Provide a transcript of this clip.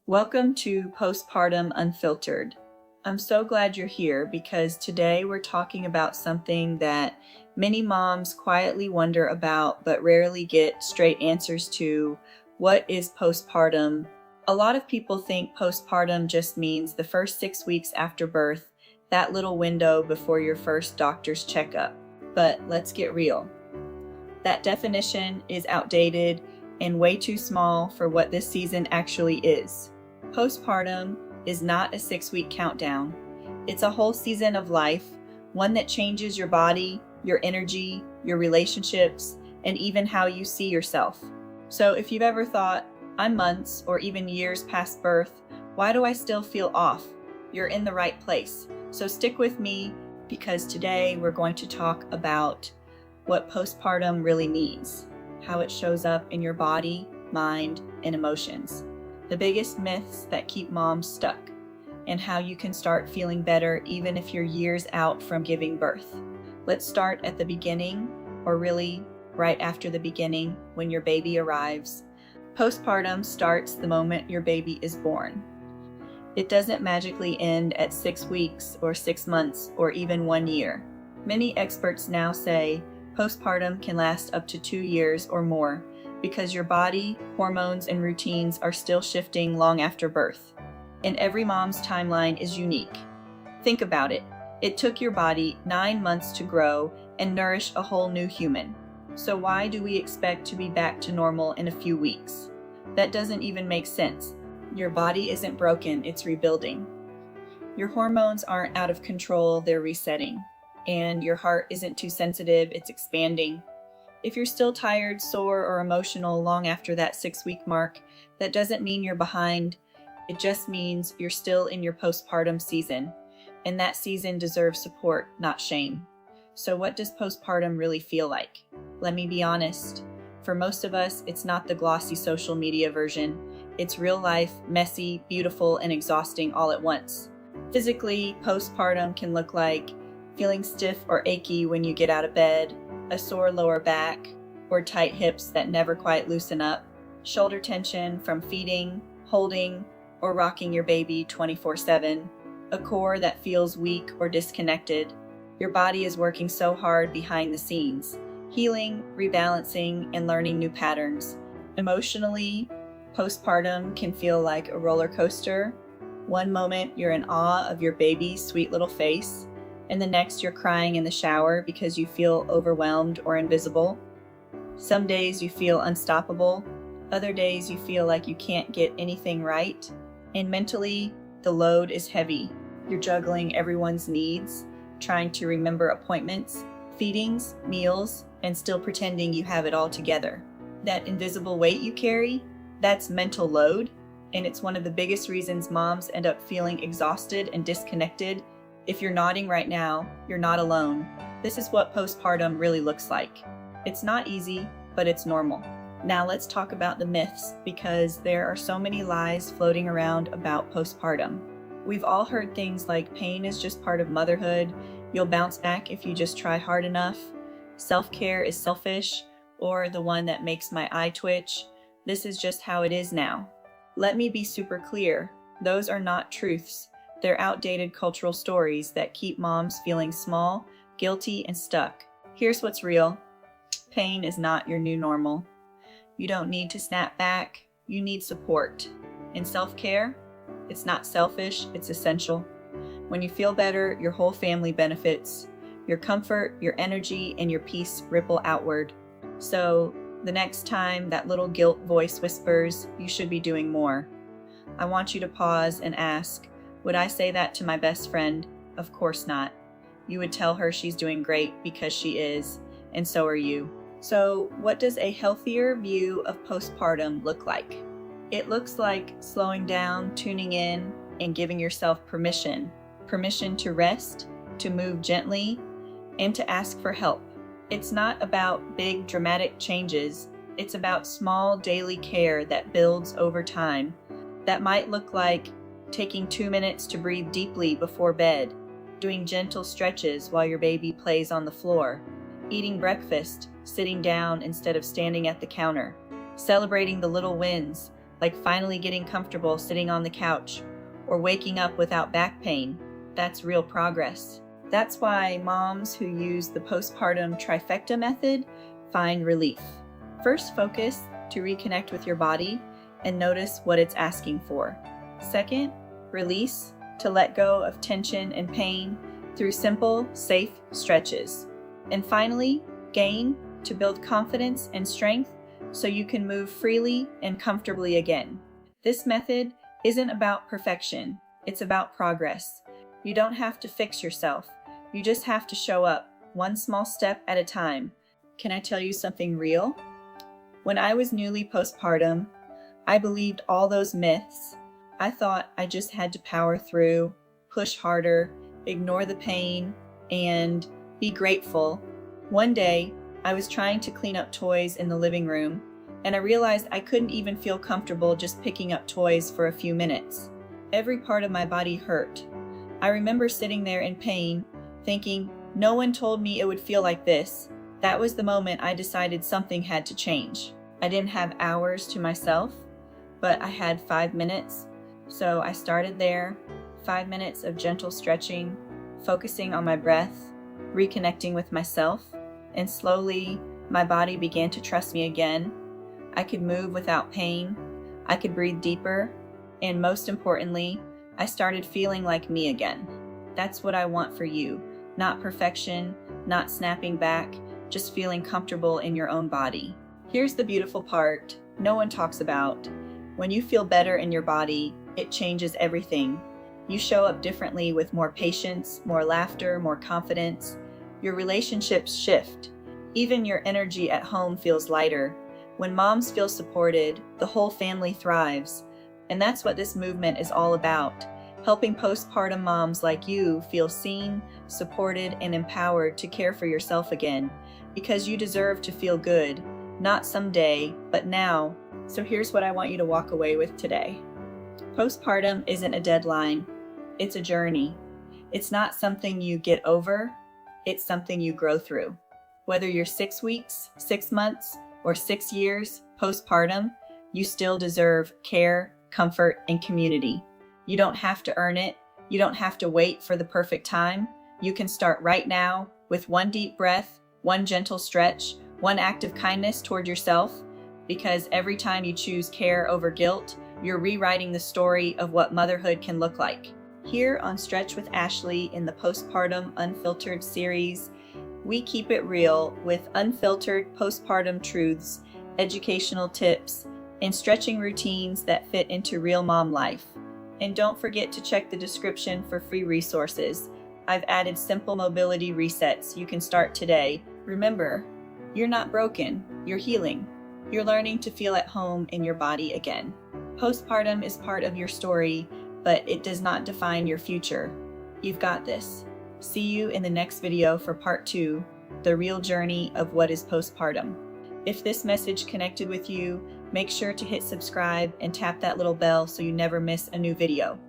Welcome to Postpartum Unfiltered. I'm so glad you're here because today we're talking about something that many moms quietly wonder about but rarely get straight answers to. What is postpartum? A lot of people think postpartum just means the first 6 weeks after birth, that little window before your first doctor's checkup. But let's get real. That definition is outdated and way too small for what this season actually is. Postpartum is not a 6-week countdown. It's a whole season of life, one that changes your body, your energy, your relationships, and even how you see yourself. So if you've ever thought, I'm months or even years past birth, why do I still feel off? You're in the right place. So stick with me because today we're going to talk about what postpartum really means, how it shows up in your body, mind, and emotions, the biggest myths that keep moms stuck, and how you can start feeling better even if you're years out from giving birth. Let's start at the beginning, or really right after the beginning, when your baby arrives. Postpartum starts the moment your baby is born. It doesn't magically end at 6 weeks or 6 months or even 1 year. Many experts now say postpartum can last up to 2 years or more because your body, hormones, and routines are still shifting long after birth. And every mom's timeline is unique. Think about it. It took your body 9 months to grow and nourish a whole new human. So why do we expect to be back to normal in a few weeks? That doesn't even make sense. Your body isn't broken, it's rebuilding. Your hormones aren't out of control, they're resetting. And your heart isn't too sensitive, it's expanding. If you're still tired, sore, or emotional long after that 6-week mark, that doesn't mean you're behind. It just means you're still in your postpartum season, and that season deserves support, not shame. So what does postpartum really feel like? Let me be honest. For most of us, it's not the glossy social media version. It's real life, messy, beautiful, and exhausting all at once. Physically, postpartum can look like feeling stiff or achy when you get out of bed, a sore lower back, or tight hips that never quite loosen up, shoulder tension from feeding, holding, or rocking your baby 24/7, a core that feels weak or disconnected. Your body is working so hard behind the scenes, healing, rebalancing, and learning new patterns. Emotionally, postpartum can feel like a roller coaster. One moment you're in awe of your baby's sweet little face, and the next you're crying in the shower because you feel overwhelmed or invisible. Some days you feel unstoppable, other days you feel like you can't get anything right, and mentally, the load is heavy. You're juggling everyone's needs, trying to remember appointments, feedings, meals, and still pretending you have it all together. That invisible weight you carry, that's mental load, and it's one of the biggest reasons moms end up feeling exhausted and disconnected. If you're nodding right now, you're not alone. This is what postpartum really looks like. It's not easy, but it's normal. Now let's talk about the myths, because there are so many lies floating around about postpartum. We've all heard things like pain is just part of motherhood, you'll bounce back if you just try hard enough, self-care is selfish, or the one that makes my eye twitch, this is just how it is now. Let me be super clear, those are not truths. They're outdated cultural stories that keep moms feeling small, guilty, and stuck. Here's what's real. Pain is not your new normal. You don't need to snap back. You need support. And self-care? It's not selfish, it's essential. When you feel better, your whole family benefits. Your comfort, your energy, and your peace ripple outward. So the next time that little guilt voice whispers, you should be doing more, I want you to pause and ask, would I say that to my best friend? Of course not. You would tell her she's doing great because she is, and so are you. So what does a healthier view of postpartum look like? It looks like slowing down, tuning in, and giving yourself permission. Permission to rest, to move gently, and to ask for help. It's not about big dramatic changes. It's about small daily care that builds over time. That might look like taking 2 minutes to breathe deeply before bed, doing gentle stretches while your baby plays on the floor, eating breakfast, sitting down instead of standing at the counter, celebrating the little wins, like finally getting comfortable sitting on the couch or waking up without back pain. That's real progress. That's why moms who use the postpartum trifecta method find relief. First, focus to reconnect with your body and notice what it's asking for. Second, release to let go of tension and pain through simple, safe stretches. And finally, gain to build confidence and strength so you can move freely and comfortably again. This method isn't about perfection, it's about progress. You don't have to fix yourself, you just have to show up, one small step at a time. Can I tell you something real? When I was newly postpartum, I believed all those myths. I thought I just had to power through, push harder, ignore the pain, and be grateful. One day, I was trying to clean up toys in the living room, and I realized I couldn't even feel comfortable just picking up toys for a few minutes. Every part of my body hurt. I remember sitting there in pain, thinking, no one told me it would feel like this. That was the moment I decided something had to change. I didn't have hours to myself, but I had 5 minutes. So I started there, 5 minutes of gentle stretching, focusing on my breath, reconnecting with myself, and slowly my body began to trust me again. I could move without pain, I could breathe deeper, and most importantly, I started feeling like me again. That's what I want for you. Not perfection, not snapping back, just feeling comfortable in your own body. Here's the beautiful part no one talks about. When you feel better in your body, it changes everything. You show up differently with more patience, more laughter, more confidence. Your relationships shift. Even your energy at home feels lighter. When moms feel supported, the whole family thrives. And that's what this movement is all about. Helping postpartum moms like you feel seen, supported, and empowered to care for yourself again, because you deserve to feel good, not someday, but now. So here's what I want you to walk away with today. Postpartum isn't a deadline, it's a journey. It's not something you get over, it's something you grow through. Whether you're 6 weeks, 6 months, or 6 years postpartum, you still deserve care, comfort, and community. You don't have to earn it. You don't have to wait for the perfect time. You can start right now with one deep breath, one gentle stretch, one act of kindness toward yourself, because every time you choose care over guilt, you're rewriting the story of what motherhood can look like. Here on Stretch with Ashlea in the Postpartum Unfiltered series, we keep it real with unfiltered postpartum truths, educational tips, and stretching routines that fit into real mom life. And don't forget to check the description for free resources. I've added simple mobility resets you can start today. Remember, you're not broken, you're healing. You're learning to feel at home in your body again. Postpartum is part of your story, but it does not define your future. You've got this. See you in the next video for part 2, the real journey of what is postpartum. If this message connected with you, make sure to hit subscribe and tap that little bell so you never miss a new video.